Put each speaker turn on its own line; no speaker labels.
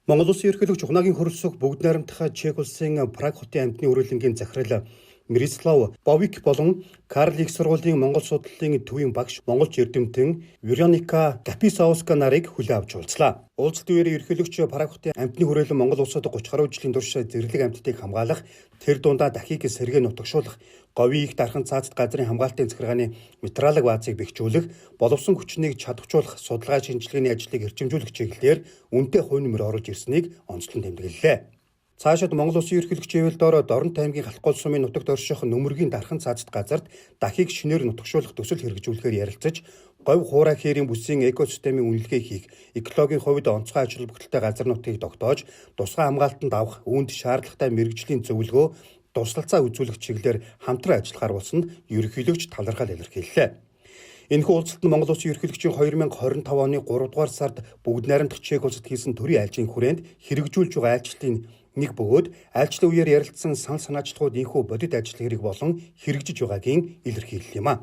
Монгол Улсын ерөнхийлөгч Ухнагийн хөрөлсөх бүгд найрамдах Чех улсын Праг хотын амтны үрэлэнгийн захирал Мирослав Бовик болон Карл их сургуулийн Монгол судлалын төвийн багш монголч эрдэмтэн Вероника Каписауска нарыг хүлээн авч уулзлаа. Уулзалт үеэр ерөнхийлөгч Праг хотын амтны хүрээлэн Монгол улсад 30 гаруй жилийн турш зэрлэг амьтдыг хамгаалах, тэр дундаа дахийг сэргээ нутагшуулах, говийн их дархан цаазд газрын хамгаалтын захиргааны материалог баазыг бэхжүүлэх, боловсон хүчнийг чадваржуулах, судалгаа шинжилгээний ажлыг эрчимжүүлэх чиглэлээр үнэтэй хувь нэмэр оруулж ирснийг онцлон тэмдэглэлээ. Цаашид Монгол Улсын ерөнхийлөгчийн хөвөлдөөр Дорнот аймгийн Халтгол сумын нутагт орших Нөмөргийн дархан цаазд газарт дахийг шинээр нутагшуулах төсөл хэрэгжүүлэхээр ярилцаж, говь хуурай хээрийн бүсийн экосистемийн үнэлгээ хийх, экологийн хувьд онцгой ач холбогдолтой газар нутгийг тогтоож, тусгай хамгаалтанд авах, үүнд шаардлагатай мэргэжлийн зөвлөгөө, туслалцаа үзүүлэх чиглэлээр хамтран ажиллахаар болсонд ерөнхийлөгч талархал илэрхийллээ. Энэхүү уулзалтанд Монгол Улсын ерөнхийлөгчийн 2025 оны 3 дугаар сард бүгд найрамдах Чех улсад хийсэн төрийн айлчийн хүрээнд хэрэгжүүлж байгаа айлчлалын нэг бөгөөд айлчлалын үеэр ярилцсан санал санаачлагууд энэхүү бодит ажил хэрэг болон хэрэгжиж байгаагийн илэрхийлэл юм а.